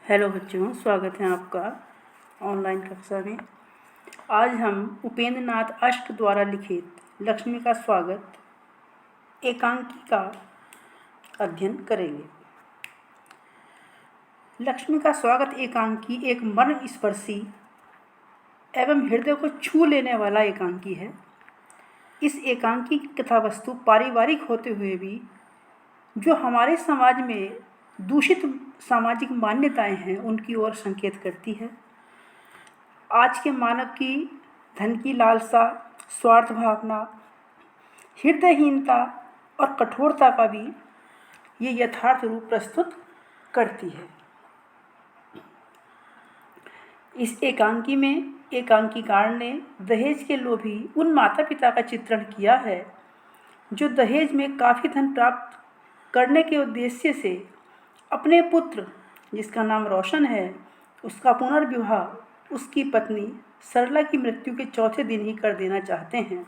Hello बच्चों, स्वागत है आपका ऑनलाइन कक्षा में। आज हम उपेंद्र नाथ अष्ट द्वारा लिखित लक्ष्मी का स्वागत एकांकी का अध्ययन करेंगे। लक्ष्मी का स्वागत एकांकी एक मर्म स्पर्शी एवं हृदय को छू लेने वाला एकांकी है। इस एकांकी की कथावस्तु पारिवारिक होते हुए भी जो हमारे समाज में दूषित सामाजिक मान्यताएं हैं उनकी ओर संकेत करती है। आज के मानव की धन की लालसा, स्वार्थ भावना, हृदयहीनता और कठोरता का भी ये यथार्थ रूप प्रस्तुत करती है। इस एकांकी में एकांकीकार ने दहेज के लोभी उन माता पिता का चित्रण किया है जो दहेज में काफ़ी धन प्राप्त करने के उद्देश्य से अपने पुत्र, जिसका नाम रोशन है, उसका पुनर्विवाह उसकी पत्नी सरला की मृत्यु के चौथे दिन ही कर देना चाहते हैं।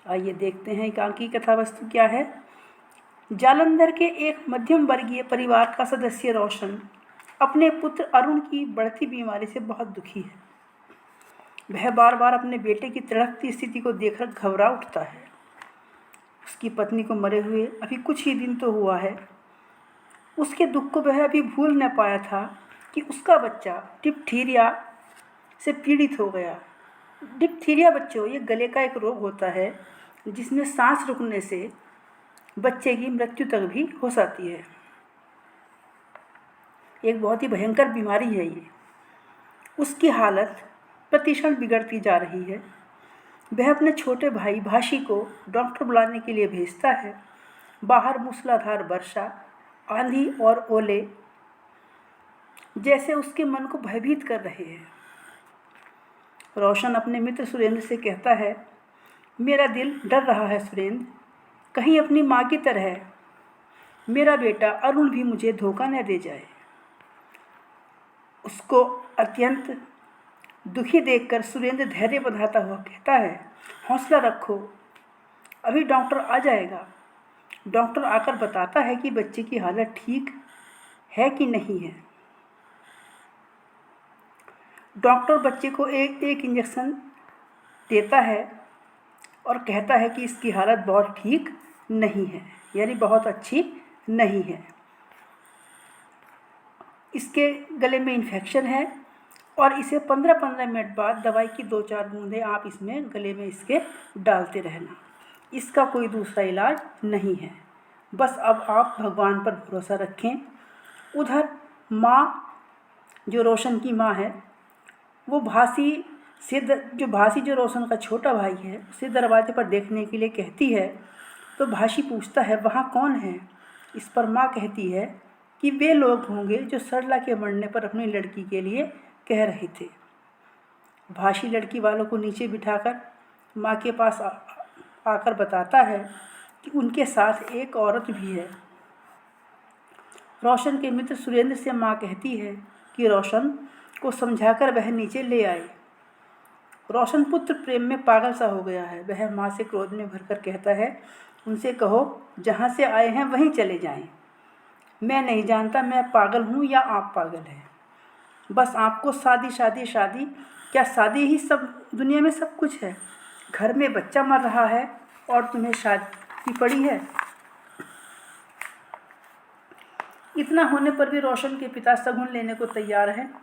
आइए देखते हैं एकांकी कथावस्तु क्या है। जालंधर के एक मध्यम वर्गीय परिवार का सदस्य रोशन अपने पुत्र अरुण की बढ़ती बीमारी से बहुत दुखी है। वह बार बार अपने बेटे की तड़पती स्थिति को देखकर घबरा उठता है। उसकी पत्नी को मरे हुए अभी कुछ ही दिन तो हुआ है। उसके दुख को वह अभी भूल न पाया था कि उसका बच्चा डिप्थीरिया से पीड़ित हो गया। डिप्थीरिया बच्चों, ये गले का एक रोग होता है जिसमें सांस रुकने से बच्चे की मृत्यु तक भी हो सकती है। एक बहुत ही भयंकर बीमारी है ये। उसकी हालत प्रतिक्षण बिगड़ती जा रही है। वह अपने छोटे भाई भाशी को डॉक्टर बुलाने के लिए भेजता है। बाहर मूसलाधार वर्षा, आंधी और ओले जैसे उसके मन को भयभीत कर रहे हैं। रोशन अपने मित्र सुरेंद्र से कहता है, मेरा दिल डर रहा है सुरेंद्र, कहीं अपनी माँ की तरह मेरा बेटा अरुण भी मुझे धोखा न दे जाए। उसको अत्यंत दुखी देखकर सुरेंद्र धैर्य बंधाता हुआ कहता है, हौसला रखो, अभी डॉक्टर आ जाएगा। डॉक्टर आकर बताता है कि बच्चे की हालत ठीक है कि नहीं है। डॉक्टर बच्चे को एक इंजेक्शन देता है और कहता है कि इसकी हालत बहुत ठीक नहीं है, यानी बहुत अच्छी नहीं है। इसके गले में इन्फेक्शन है और इसे 15-15 मिनट बाद दवाई की 2-4 बूंदें आप इसमें गले में इसके डालते रहना। इसका कोई दूसरा इलाज नहीं है। बस अब आप भगवान पर भरोसा रखें। उधर माँ, जो रोशन की माँ है, वो भासी जो रोशन का छोटा भाई है, उसे दरवाजे पर देखने के लिए कहती है। तो भाशी पूछता है, वहाँ कौन है? इस पर माँ कहती है कि वे लोग होंगे जो सरला के मरने पर अपनी लड़की के लिए कह रहे थे। भाशी लड़की वालों को नीचे बिठाकर माँ के पास आकर बताता है कि उनके साथ एक औरत भी है। रोशन के मित्र सुरेंद्र से माँ कहती है कि रोशन को समझाकर वह नीचे ले आए। रोशन पुत्र प्रेम में पागल सा हो गया है। वह माँ से क्रोध में भरकर कहता है, उनसे कहो जहाँ से आए हैं वहीं चले जाएं। मैं नहीं जानता मैं पागल हूँ या आप पागल हैं। बस आपको शादी, क्या शादी ही सब दुनिया में सब कुछ है? घर में बच्चा मर रहा है और तुम्हें शादी पड़ी है। इतना होने पर भी रोशन के पिता शगुन लेने को तैयार हैं।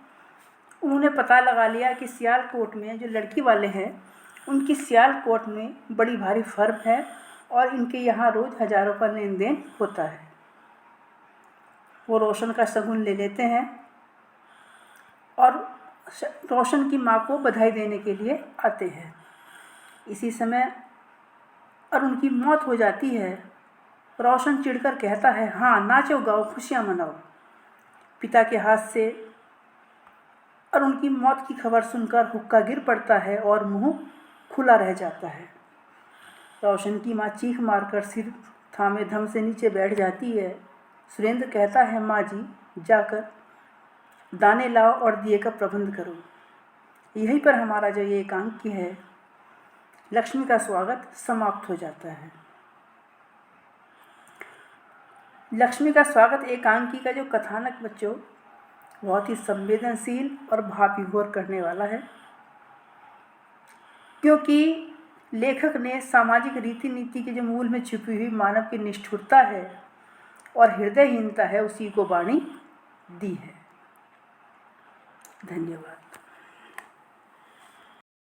उन्होंने पता लगा लिया कि सियालकोट में जो लड़की वाले हैं उनकी सियालकोट में बड़ी भारी फर्म है और इनके यहाँ रोज़ हज़ारों का लेन देन होता है। वो रोशन का शगुन ले लेते हैं और रोशन की माँ को बधाई देने के लिए आते हैं। इसी समय अरुण की मौत हो जाती है। रोशन चिढ़कर कहता है, हाँ नाचो गाओ, खुशियाँ मनाओ। पिता के हाथ से अरुण की मौत की खबर सुनकर हुक्का गिर पड़ता है और मुंह खुला रह जाता है। रोशन की माँ चीख मारकर सिर थामे धम से नीचे बैठ जाती है। सुरेंद्र कहता है, माँ जी जाकर दाने लाओ और दिए का प्रबंध करो। यहीं पर हमारा जो ये एकांकी है लक्ष्मी का स्वागत समाप्त हो जाता है। लक्ष्मी का स्वागत एकांकी का जो कथानक बच्चों बहुत ही संवेदनशील और भाव विभोर करने वाला है, क्योंकि लेखक ने सामाजिक रीति नीति के जो मूल में छुपी हुई मानव की निष्ठुरता है और हृदयहीनता है उसी को वाणी दी है। धन्यवाद।